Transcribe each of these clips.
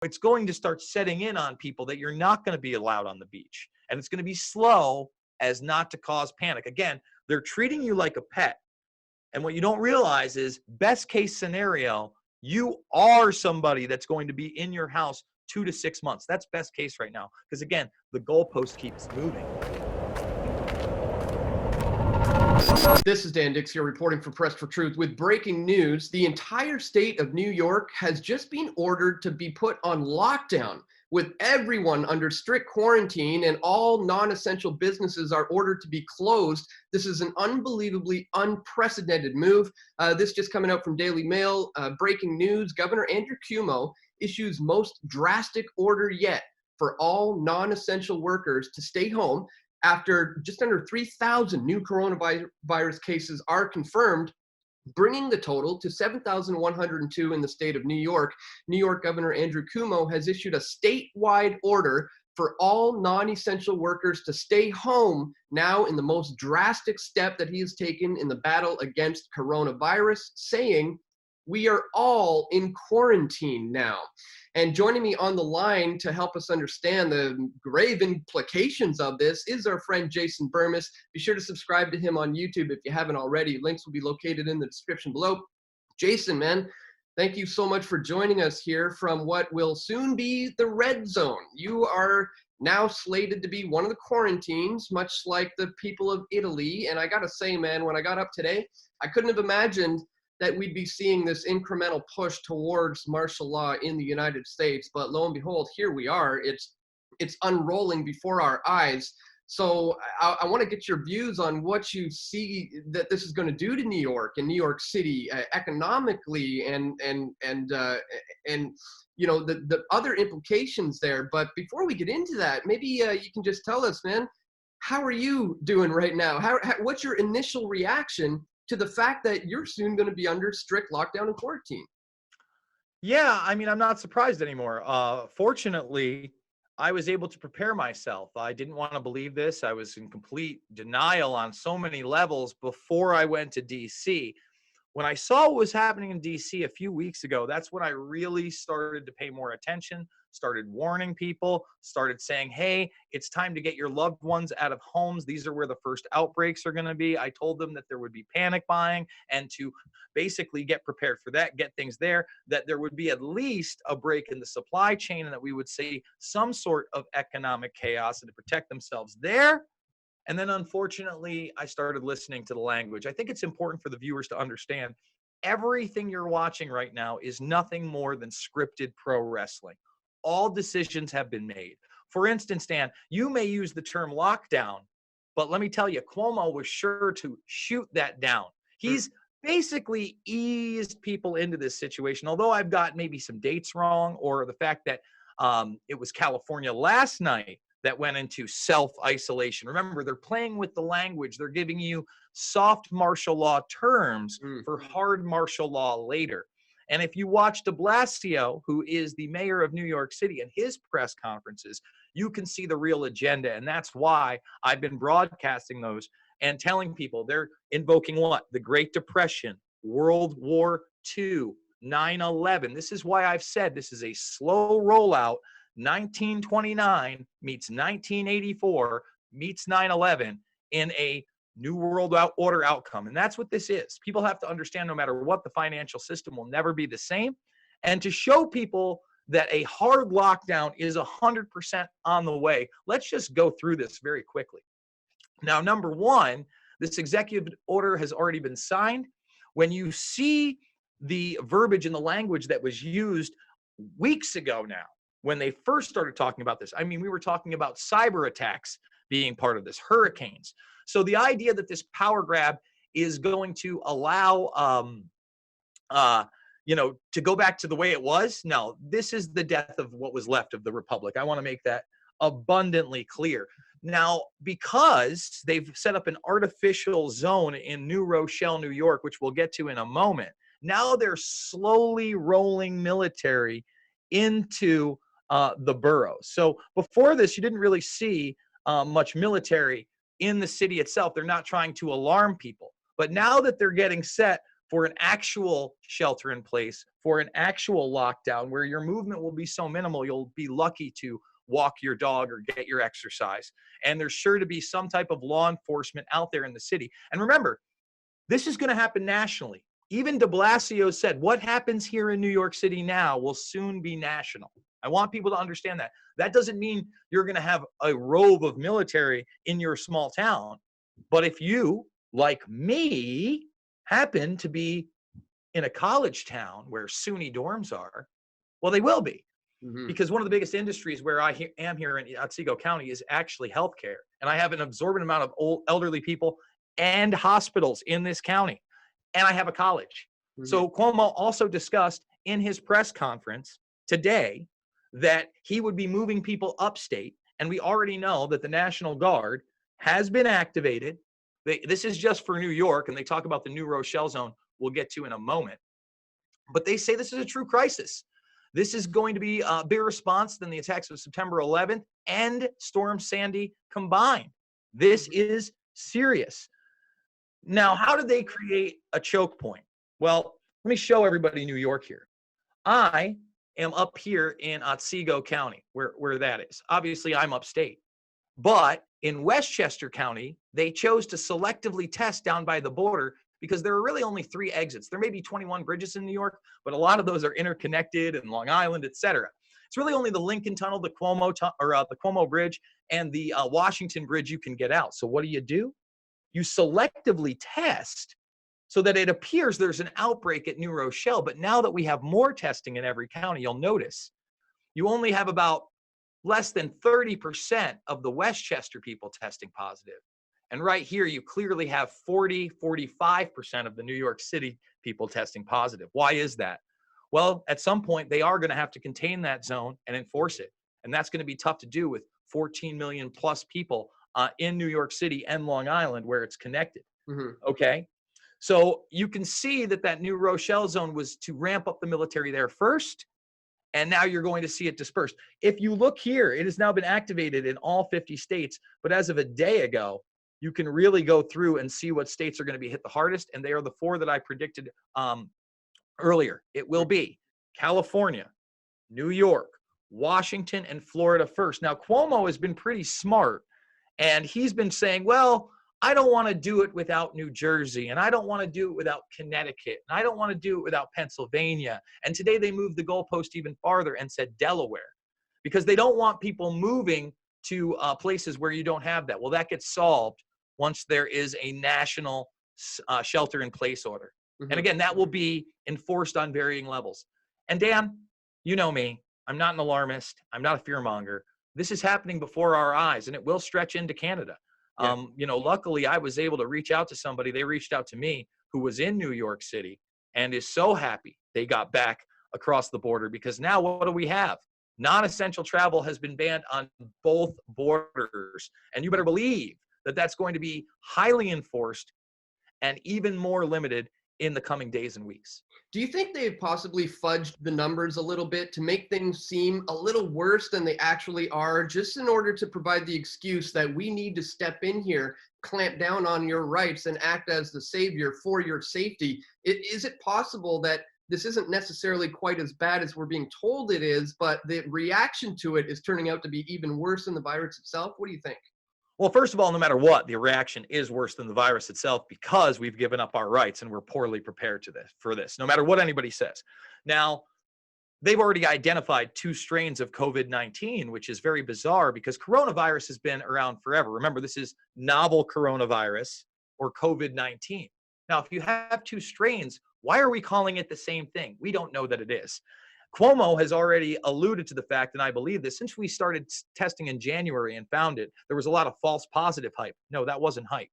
it's going to start setting in on people that you're not going to be allowed on the beach. And it's going to be slow as not to cause panic. Again, they're treating you like a pet. And what you don't realize is, best case scenario, you are somebody that's going to be in your house 2 to 6 months. That's best case right now. Because again, the goalpost keeps moving. This is Dan Dix here reporting for Press for Truth with breaking news. The entire state of New York has just been ordered to be put on lockdown, with everyone under strict quarantine, and all non-essential businesses are ordered to be closed. This is an unbelievably unprecedented move. This just coming out from Daily Mail. Breaking news, Governor Andrew Cuomo issues most drastic order yet for all non-essential workers to stay home after just under 3,000 new coronavirus cases are confirmed, bringing the total to 7,102 in the state of New York. New York Governor Andrew Cuomo has issued a statewide order for all non-essential workers to stay home now, in the most drastic step that he has taken in the battle against coronavirus, saying, "We are all in quarantine now." And joining me on the line to help us understand the grave implications of this is our friend Jason Bermas. Be sure to subscribe to him on YouTube if you haven't already. Links will be located in the description below. Jason, man, thank you so much for joining us here from what will soon be the red zone. You are now slated to be one of the quarantines, much like the people of Italy. And I gotta say, man, when I got up today, I couldn't have imagined that we'd be seeing this incremental push towards martial law in the United States. But lo and behold, here we are. It's unrolling before our eyes. So I want to get your views on what you see that this is going to do to New York and New York City economically, and you know, the other implications there. But before we get into that, maybe you can just tell us, man, how are you doing right now? What's your initial reaction to the fact that you're soon going to be under strict lockdown and quarantine? Yeah, I mean, I'm not surprised anymore. Fortunately, I was able to prepare myself. I didn't want to believe this. I was in complete denial on so many levels before I went to DC. When I saw what was happening in DC a few weeks ago, that's when I really started to pay more attention, started warning people, started saying, hey, it's time to get your loved ones out of homes. These are where the first outbreaks are going to be. I told them that there would be panic buying, and to basically get prepared for that, get things there, that there would be at least a break in the supply chain, and that we would see some sort of economic chaos, and to protect themselves there. And then, unfortunately, I started listening to the language. I think it's important for the viewers to understand everything you're watching right now is nothing more than scripted pro wrestling. All decisions have been made. For instance, Dan, you may use the term lockdown, but let me tell you, Cuomo was sure to shoot that down. He's basically eased people into this situation, although I've got maybe some dates wrong, or the fact that it was California last night that went into self-isolation. Remember, they're playing with the language. They're giving you soft martial law terms for hard martial law later. And if you watch de Blasio, who is the mayor of New York City, and his press conferences, you can see the real agenda. And that's why I've been broadcasting those and telling people they're invoking what? The Great Depression, World War II, 9/11. This is why I've said this is a slow rollout. 1929 meets 1984 meets 9/11 in a New World Order outcome. And that's what this is. People have to understand, no matter what, the financial system will never be the same. And to show people that a hard lockdown is 100% on the way, let's just go through this very quickly. Now, number one, this executive order has already been signed. When you see the verbiage and the language that was used weeks ago now, when they first started talking about this, I mean, we were talking about cyber attacks being part of this, hurricanes. So the idea that this power grab is going to allow, to go back to the way it was, no, this is the death of what was left of the republic. I want to make that abundantly clear. Now, because they've set up an artificial zone in New Rochelle, New York, which we'll get to in a moment, now they're slowly rolling military into the boroughs. So before this, you didn't really see much military in the city itself. They're not trying to alarm people. But now that they're getting set for an actual shelter in place, for an actual lockdown where your movement will be so minimal, you'll be lucky to walk your dog or get your exercise. And there's sure to be some type of law enforcement out there in the city. And remember, this is going to happen nationally. Even de Blasio said, what happens here in New York City now will soon be national. I want people to understand that. That doesn't mean you're going to have a rove of military in your small town. But if you, like me, happen to be in a college town where SUNY dorms are, well, they will be. Because one of the biggest industries where I am here in Otsego County is actually healthcare. And I have an absorbent amount of old elderly people and hospitals in this county. And I have a college. So Cuomo also discussed in his press conference today that he would be moving people upstate. And we already know that the National Guard has been activated. This is just for New York, and they talk about the New Rochelle zone we'll get to in a moment. But they say this is a true crisis. This is going to be a bigger response than the attacks of September 11th and Storm Sandy combined. This is serious. Now, how did they create a choke point? Well, let me show everybody New York here. I am up here in Otsego County, where that is. Obviously, I'm upstate. But in Westchester County, they chose to selectively test down by the border because there are really only 3 exits. There may be 21 bridges in New York, but a lot of those are interconnected in Long Island, et cetera. It's really only the Lincoln Tunnel, the Cuomo Bridge, and the Washington Bridge you can get out. So what do? You selectively test so that it appears there's an outbreak at New Rochelle. But now that we have more testing in every county, you'll notice you only have about less than 30% of the Westchester people testing positive. And right here, you clearly have 45% of the New York City people testing positive. Why is that? Well, at some point, they are going to have to contain that zone and enforce it. And that's going to be tough to do with 14 million plus people in New York City and Long Island where it's connected. Okay. So you can see that New Rochelle zone was to ramp up the military there first. And now you're going to see it dispersed. If you look here, it has now been activated in all 50 states. But as of a day ago, you can really go through and see what states are going to be hit the hardest. And they are the 4 that I predicted earlier. It will be California, New York, Washington, and Florida first. Now, Cuomo has been pretty smart. And he's been saying, well, I don't want to do it without New Jersey, and I don't want to do it without Connecticut, and I don't want to do it without Pennsylvania. And today they moved the goalpost even farther and said Delaware, because they don't want people moving to places where you don't have that. Well, that gets solved once there is a national shelter-in-place order. And again, that will be enforced on varying levels. And Dan, you know me. I'm not an alarmist. I'm not a fearmonger. This is happening before our eyes, and it will stretch into Canada. Luckily, I was able to reach out to somebody. They reached out to me who was in New York City and is so happy they got back across the border, because now what do we have? Non-essential travel has been banned on both borders. And you better believe that that's going to be highly enforced and even more limited in the coming days and weeks. Do you think they've possibly fudged the numbers a little bit to make things seem a little worse than they actually are, just in order to provide the excuse that we need to step in here, clamp down on your rights, and act as the savior for your safety? Is it possible that this isn't necessarily quite as bad as we're being told it is, but the reaction to it is turning out to be even worse than the virus itself? What do you think? Well, first of all, no matter what, the reaction is worse than the virus itself, because we've given up our rights and we're poorly prepared for this, no matter what anybody says. Now, they've already identified 2 strains of COVID-19, which is very bizarre because coronavirus has been around forever. Remember, this is novel coronavirus or COVID-19. Now, if you have 2 strains, why are we calling it the same thing? We don't know that it is. Cuomo has already alluded to the fact, and I believe this, since we started testing in January and found it, there was a lot of false positive hype. No, that wasn't hype.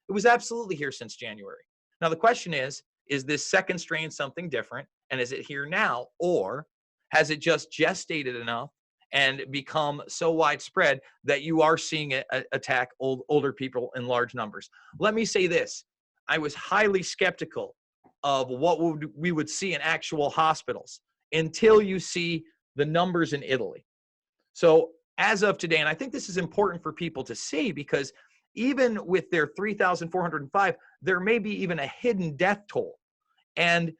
It was absolutely here since January. Now, the question is this second strain something different? And is it here now? Or has it just gestated enough and become so widespread that you are seeing it attack older people in large numbers? Let me say this. I was highly skeptical of what we would see in actual hospitals until you see the numbers in Italy. So as of today, and I think this is important for people to see, because even with their 3,405, there may be even a hidden death toll And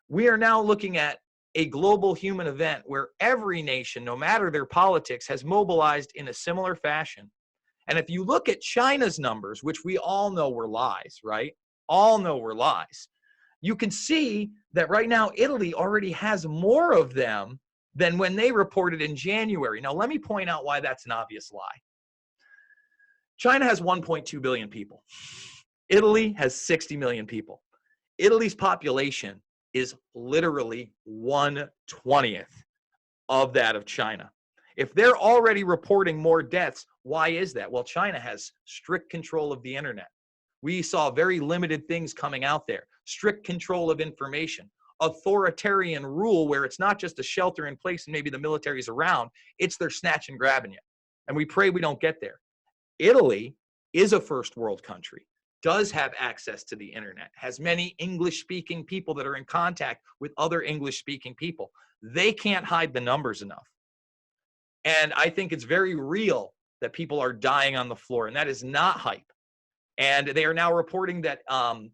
we are now looking at a global human event where every nation, no matter their politics, has mobilized in a similar fashion. And if you look at China's numbers, which we all know were lies, right? All know were lies. You can see that right now Italy already has more of them than when they reported in January. Now, let me point out why that's an obvious lie. China has 1.2 billion people. Italy has 60 million people. Italy's population is literally 1/20th of that of China. If they're already reporting more deaths, why is that? Well, China has strict control of the internet. We saw very limited things coming out there. Strict control of information. Authoritarian rule where it's not just a shelter in place and maybe the military's around, it's they're snatch and grabbing you. And we pray we don't get there. Italy is a first world country, does have access to the internet, has many English-speaking people that are in contact with other English-speaking people. They can't hide the numbers enough. And I think it's very real that people are dying on the floor, and that is not hype. And they are now reporting that,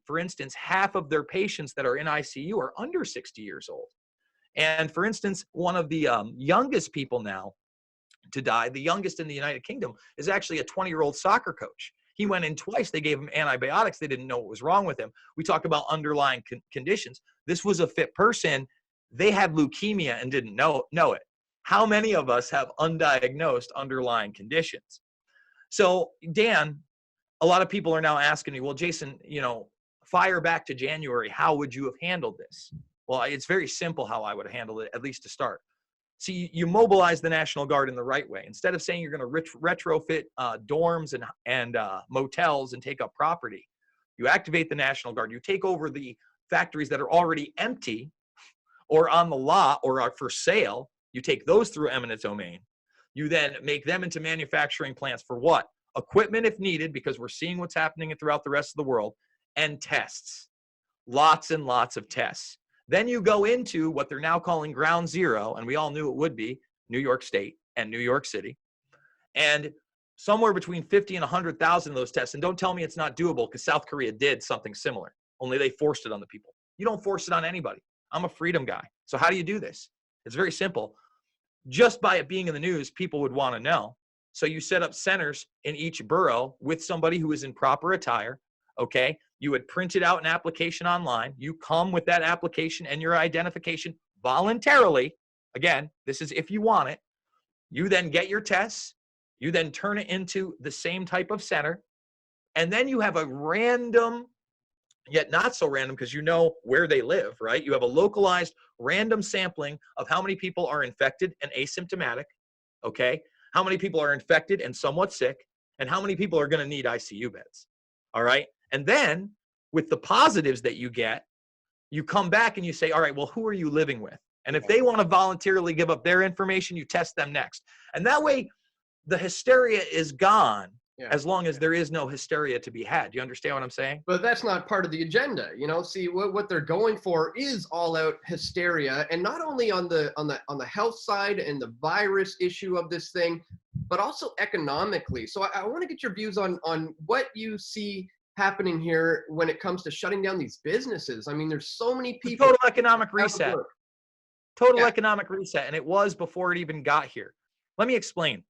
for instance, half of their patients that are in ICU are under 60 years old. And for instance, one of the youngest people now to die, the youngest in the United Kingdom, is actually a 20-year-old soccer coach. He went in twice. They gave him antibiotics. They didn't know what was wrong with him. We talk about underlying conditions. This was a fit person. They had leukemia and didn't know it. How many of us have undiagnosed underlying conditions? So, Dan, a lot of people are now asking me, well, Jason, fire back to January, how would you have handled this? Well, it's very simple how I would have handled it, at least to start. See, you mobilize the National Guard in the right way. Instead of saying you're going to retrofit dorms and motels and take up property, you activate the National Guard. You take over the factories that are already empty or on the lot or are for sale. You take those through eminent domain. You then make them into manufacturing plants for what? Equipment if needed, because we're seeing what's happening throughout the rest of the world, and tests. Lots and lots of tests. Then you go into what they're now calling ground zero, and we all knew it would be New York State and New York City. And somewhere between 50 and 100,000 of those tests, and don't tell me it's not doable, because South Korea did something similar, only they forced it on the people. You don't force it on anybody. I'm a freedom guy. So how do you do this? It's very simple. Just by it being in the news, people would want to know. So you set up centers in each borough with somebody who is in proper attire, okay? You would print it out an application online. You come with that application and your identification voluntarily. Again, this is if you want it. You then get your tests. You then turn it into the same type of center. And then you have a random, yet not so random because you know where they live, right? You have a localized random sampling of how many people are infected and asymptomatic, okay? How many people are infected and somewhat sick, and how many people are going to need ICU beds, all right? And then with the positives that you get, you come back and you say, all right, well, who are you living with? And if they want to voluntarily give up their information, you test them next. And that way, the hysteria is gone. Yeah. As long as there is no hysteria to be had. Do you understand what I'm saying? But that's not part of the agenda. See, what they're going for is all out hysteria, and not only on the health side and the virus issue of this thing, but also economically. So I want to get your views on what you see happening here when it comes to shutting down these businesses. I mean, there's so many people. Total economic reset. Total economic reset, and it was before it even got here. Let me explain.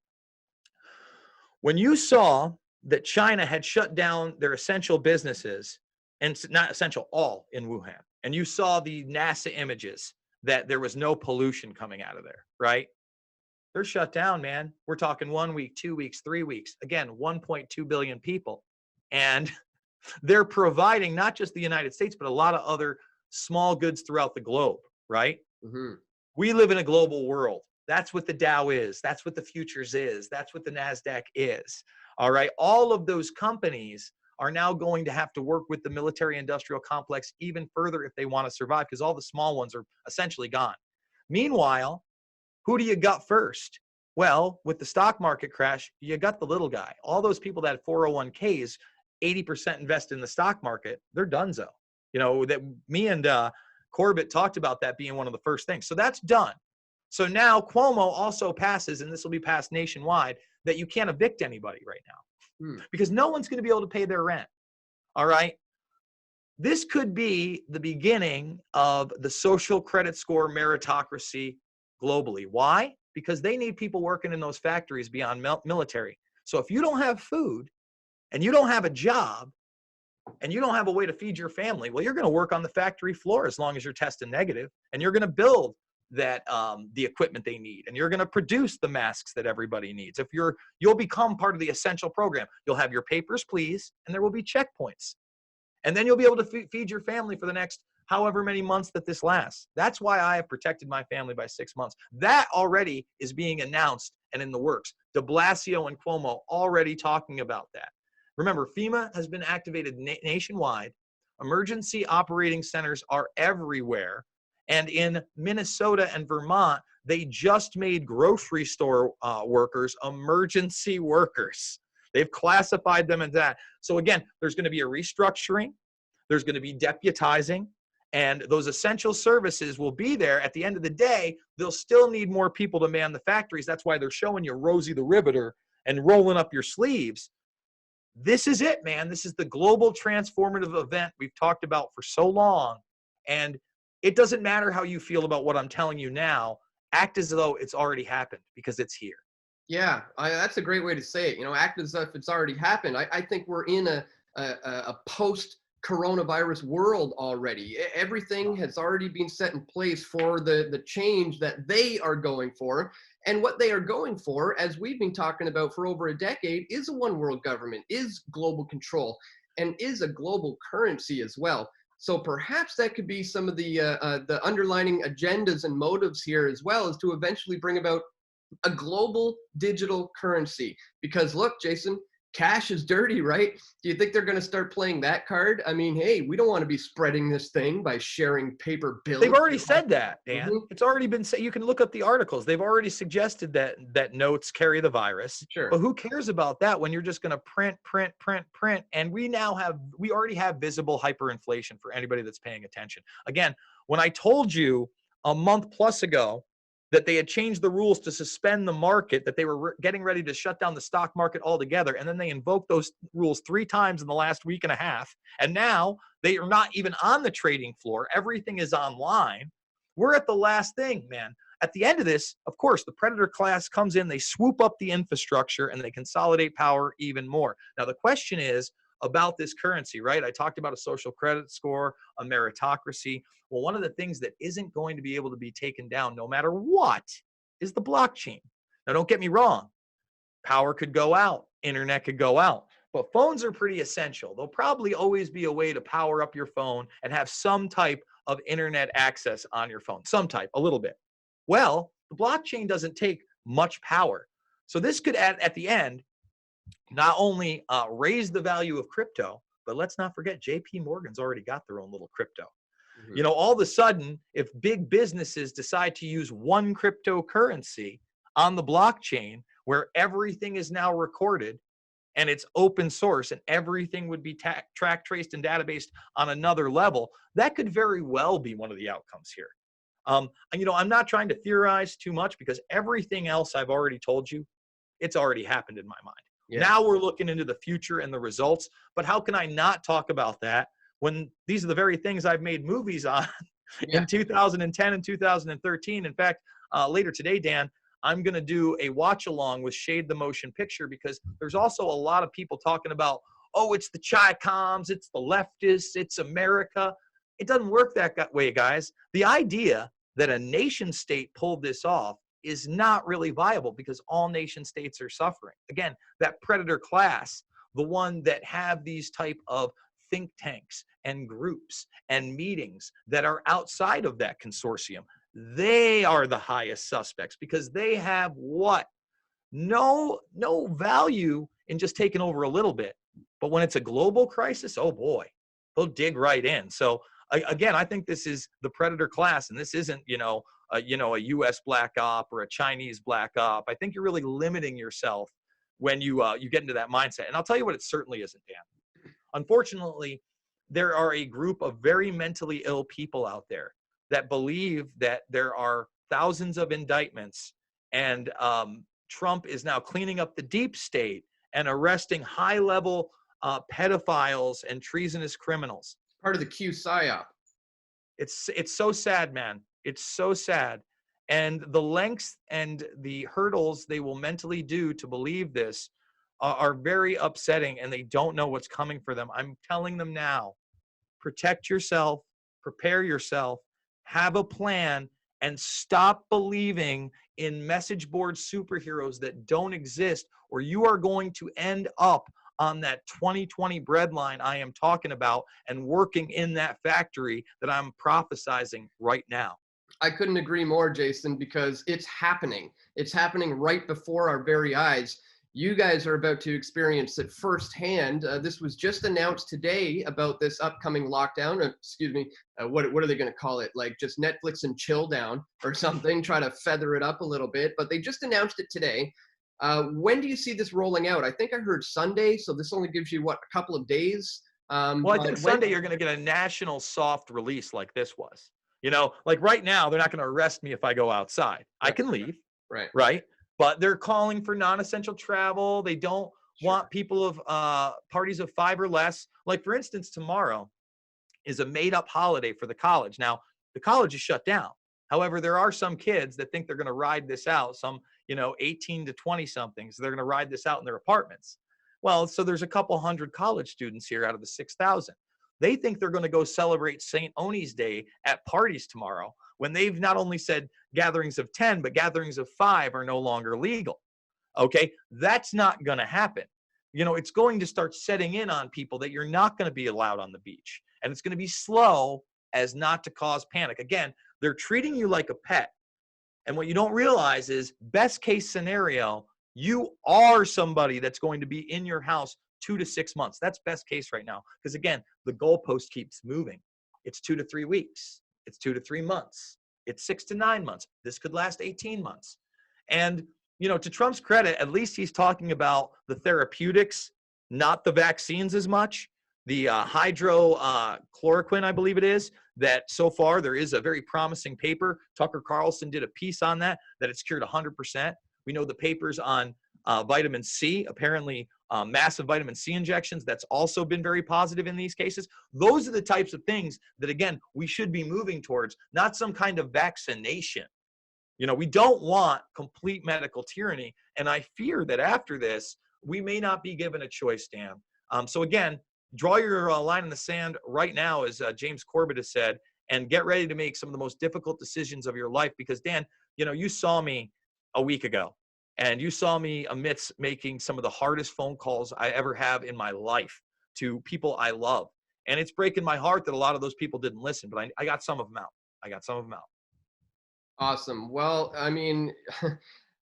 When you saw that China had shut down their essential businesses, and not essential, all in Wuhan, and you saw the NASA images that there was no pollution coming out of there, right? They're shut down, man. We're talking 1 week, 2 weeks, 3 weeks. Again, 1.2 billion people. And they're providing not just the United States, but a lot of other small goods throughout the globe, right? Mm-hmm. We live in a global world. That's what the Dow is. That's what the futures is. That's what the NASDAQ is. All right. All of those companies are now going to have to work with the military industrial complex even further if they want to survive, because all the small ones are essentially gone. Meanwhile, who do you got first? Well, with the stock market crash, you got the little guy. All those people that had 401ks, 80% invest in the stock market, they're donezo. That me and Corbett talked about that being one of the first things. So that's done. So now Cuomo also passes, and this will be passed nationwide, that you can't evict anybody right now because no one's going to be able to pay their rent. All right. This could be the beginning of the social credit score meritocracy globally. Why? Because they need people working in those factories beyond military. So if you don't have food and you don't have a job and you don't have a way to feed your family, well, you're going to work on the factory floor as long as you're testing negative, and you're going to build that the equipment they need, and you're going to produce the masks that everybody needs. If you'll become part of the essential program. You'll have your papers, please, and there will be checkpoints. And then you'll be able to feed your family for the next however many months that this lasts. That's why I have protected my family by 6 months. That already is being announced and in the works. De Blasio and Cuomo already talking about that. Remember, FEMA has been activated nationwide. Emergency operating centers are everywhere. And in Minnesota and Vermont, they just made grocery store workers emergency workers. They've classified them as that. So again, there's going to be a restructuring. There's going to be deputizing. And those essential services will be there. At the end of the day, they'll still need more people to man the factories. That's why they're showing you Rosie the Riveter and rolling up your sleeves. This is it, man. This is the global transformative event we've talked about for so long. And it doesn't matter how you feel about what I'm telling you now. Act as though it's already happened, because it's here. Yeah, that's a great way to say it. Act as if it's already happened. I think we're in a post-coronavirus world already. Everything has already been set in place for the change that they are going for. And what they are going for, as we've been talking about for over a decade, is a one world government, is global control, and is a global currency as well. So perhaps that could be some of the underlining agendas and motives here as well, is to eventually bring about a global digital currency. Because look, Jason, cash is dirty, right? Do you think they're going to start playing that card? I mean, hey, we don't want to be spreading this thing by sharing paper bills. They've already said that, Dan. Mm-hmm. It's already been said. You can look up the articles. They've already suggested that notes carry the virus. Sure. But who cares about that when you're just going to print? And we already have visible hyperinflation for anybody that's paying attention. Again, when I told you a month plus ago that they had changed the rules to suspend the market, that they were getting ready to shut down the stock market altogether, and then they invoked those rules 3 times in the last week and a half, and now they are not even on the trading floor. Everything is online. We're at the last thing, man. At the end of this, of course, the predator class comes in, they swoop up the infrastructure, and they consolidate power even more. Now, the question is about this currency, right? I talked about a social credit score, a meritocracy. Well, one of the things that isn't going to be able to be taken down no matter what is the blockchain. Now, don't get me wrong. Power could go out. Internet could go out. But phones are pretty essential. There'll probably always be a way to power up your phone and have some type of internet access on your phone. Some type, a little bit. Well, the blockchain doesn't take much power. So this could, at the end, not only raise the value of crypto, but let's not forget JP Morgan's already got their own little crypto. Mm-hmm. All of a sudden, if big businesses decide to use one cryptocurrency on the blockchain where everything is now recorded and it's open source and everything would be tracked, traced, and databased on another level, that could very well be one of the outcomes here. I'm not trying to theorize too much, because everything else I've already told you, it's already happened in my mind. Yeah. Now we're looking into the future and the results, but how can I not talk about that when these are the very things I've made movies on in 2010 and 2013? In fact, later today, Dan, I'm going to do a watch along with Shade the Motion Picture, because there's also a lot of people talking about, oh, it's the Chi-Coms, it's the leftists, it's America. It doesn't work that way, guys. The idea that a nation state pulled this off is not really viable, because all nation states are suffering. Again, that predator class, the one that have these type of think tanks and groups and meetings that are outside of that consortium, they are the highest suspects, because they have what? No value in just taking over a little bit. But when it's a global crisis, oh boy, they'll dig right in. So again, I think this is the predator class, and this isn't, a U.S. black op or a Chinese black op. I think you're really limiting yourself when you get into that mindset. And I'll tell you what it certainly isn't, Dan. Unfortunately, there are a group of very mentally ill people out there that believe that there are thousands of indictments, and Trump is now cleaning up the deep state and arresting high-level pedophiles and treasonous criminals. Part of the Q psyop. It's so sad, man. It's so sad. And the lengths and the hurdles they will mentally do to believe this are very upsetting, and they don't know what's coming for them. I'm telling them now, protect yourself, prepare yourself, have a plan, and stop believing in message board superheroes that don't exist, or you are going to end up on that 2020 breadline I am talking about and working in that factory that I'm prophesizing right now. I couldn't agree more, Jason, because it's happening. It's happening right before our very eyes. You guys are about to experience it firsthand. This was just announced today about this upcoming lockdown. Excuse me. What are they going to call it? Like just Netflix and chill down or something, try to feather it up a little bit. But they just announced it today. When do you see this rolling out? I think I heard Sunday. So this only gives you, what, a couple of days? Well, I think Sunday you're going to get a national soft release like this was. You know, like right now, they're not going to arrest me if I go outside. I can leave, right? But they're calling for non-essential travel. They don't want people of parties of 5 or less. Like, for instance, tomorrow is a made-up holiday for the college. Now, the college is shut down. However, there are some kids that think they're going to ride this out, some, 18 to 20 somethings. They're going to ride this out in their apartments. Well, so there's a couple hundred college students here out of the 6,000. They think they're going to go celebrate St. Oni's Day at parties tomorrow when they've not only said gatherings of 10, but gatherings of 5 are no longer legal. Okay, that's not going to happen. It's going to start setting in on people that you're not going to be allowed on the beach. And it's going to be slow as not to cause panic. Again, they're treating you like a pet. And what you don't realize is, best case scenario, you are somebody that's going to be in your house 2 to 6 months. That's best case right now. Because again, the goalpost keeps moving. It's 2 to 3 weeks. It's 2 to 3 months. It's 6 to 9 months. This could last 18 months. And, to Trump's credit, at least he's talking about the therapeutics, not the vaccines as much. The hydrochloroquine, I believe it is, that so far there is a very promising paper. Tucker Carlson did a piece on that it's cured 100%. We know the papers on vitamin C, apparently massive vitamin C injections, that's also been very positive in these cases. Those are the types of things that, again, we should be moving towards, not some kind of vaccination. We don't want complete medical tyranny. And I fear that after this, we may not be given a choice, Dan. So again, draw your line in the sand right now, as James Corbett has said, and get ready to make some of the most difficult decisions of your life. Because, Dan, you saw me a week ago, and you saw me amidst making some of the hardest phone calls I ever have in my life to people I love. And it's breaking my heart that a lot of those people didn't listen, but I got some of them out. Awesome. Well, I mean,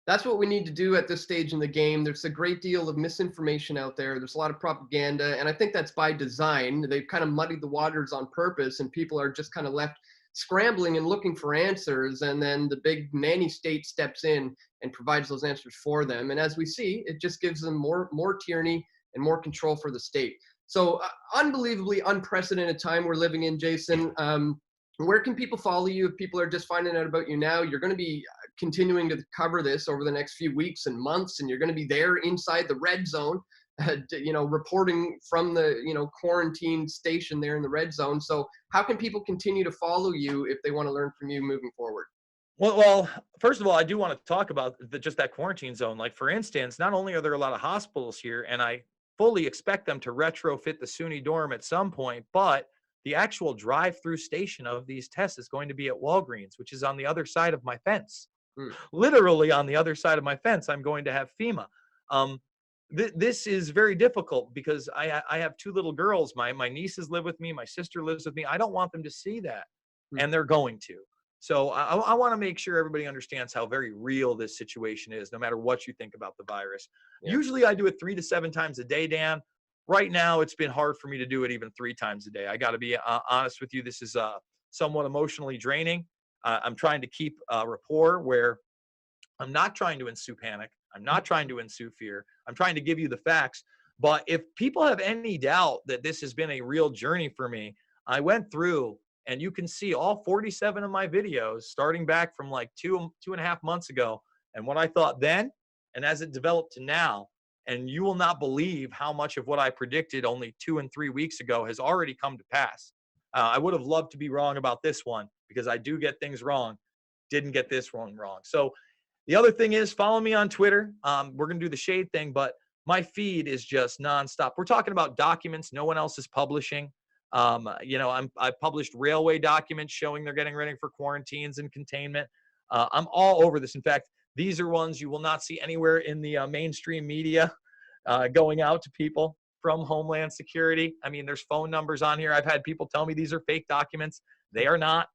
that's what we need to do at this stage in the game. There's a great deal of misinformation out there. There's a lot of propaganda, and I think that's by design. They've kind of muddied the waters on purpose, and people are just kind of left scrambling and looking for answers, and then the big nanny state steps in and provides those answers for them. And as we see, it just gives them more tyranny and more control for the state. So unbelievably unprecedented time we're living in, Jason. Where can people follow you if people are just finding out about you now? You're going to be continuing to cover this over the next few weeks and months, and you're going to be there inside the red zone, reporting from the, quarantine station there in the red zone. So how can people continue to follow you if they want to learn from you moving forward? Well, first of all, I do want to talk about just that quarantine zone. Like, for instance, not only are there a lot of hospitals here, and I fully expect them to retrofit the SUNY dorm at some point, but the actual drive-through station of these tests is going to be at Walgreens, which is on the other side of my fence. Literally on the other side of my fence, I'm going to have FEMA. This is very difficult because I have 2 little girls. My nieces live with me. My sister lives with me. I don't want them to see that, and they're going to. So I want to make sure everybody understands how very real this situation is, no matter what you think about the virus. Yeah. Usually I do it 3 to 7 times a day, Dan. Right now, it's been hard for me to do it even 3 times a day. I got to be honest with you. This is somewhat emotionally draining. I'm trying to keep rapport where I'm not trying to ensue panic. I'm not trying to ensue fear. I'm trying to give you the facts. But if people have any doubt that this has been a real journey for me, I went through, and you can see all 47 of my videos starting back from like 2.5 months ago, and what I thought then, and as it developed to now. And you will not believe how much of what I predicted only 2 and 3 weeks ago has already come to pass. I would have loved to be wrong about this one because I do get things wrong. Didn't get this one wrong. So the other thing is follow me on Twitter. We're going to do the shade thing, but my feed is just nonstop. We're talking about documents no one else is publishing. I published railway documents showing they're getting ready for quarantines and containment. I'm all over this. In fact, these are ones you will not see anywhere in the mainstream media going out to people from Homeland Security. I mean, there's phone numbers on here. I've had people tell me these are fake documents. They are not.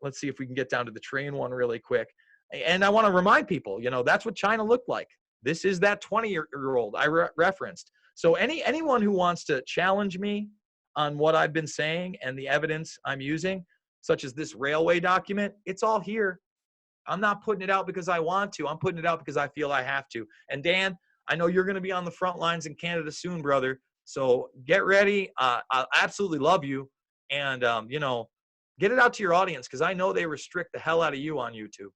Let's see if we can get down to the train one really quick. And I want to remind people, that's what China looked like. This is that 20-year-old I referenced. So anyone who wants to challenge me on what I've been saying and the evidence I'm using, such as this railway document, it's all here. I'm not putting it out because I want to. I'm putting it out because I feel I have to. And Dan, I know you're going to be on the front lines in Canada soon, brother. So get ready. I absolutely love you. And, get it out to your audience because I know they restrict the hell out of you on YouTube.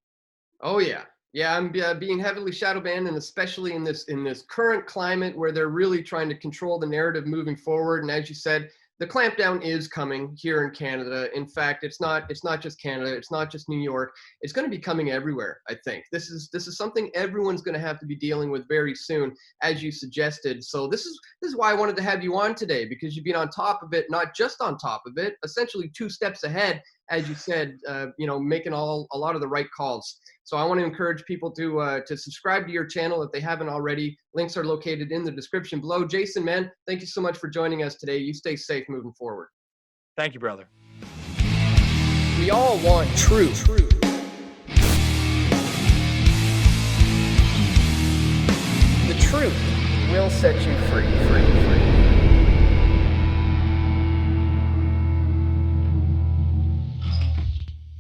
Oh yeah. Yeah, I'm being heavily shadow banned, and especially in this current climate where they're really trying to control the narrative moving forward. And as you said, the clampdown is coming here in Canada. In fact, it's not just Canada, it's not just New York. It's going to be coming everywhere. I think this is something everyone's going to have to be dealing with very soon, as you suggested. So this is why I wanted to have you on today, because you've been on top of it, not just on top of it, essentially 2 steps ahead, as you said, making a lot of the right calls. So I want to encourage people to subscribe to your channel if they haven't already. Links are located in the description below. Jason, man, thank you so much for joining us today. You stay safe moving forward. Thank you, brother. We all want truth. The truth will set you free.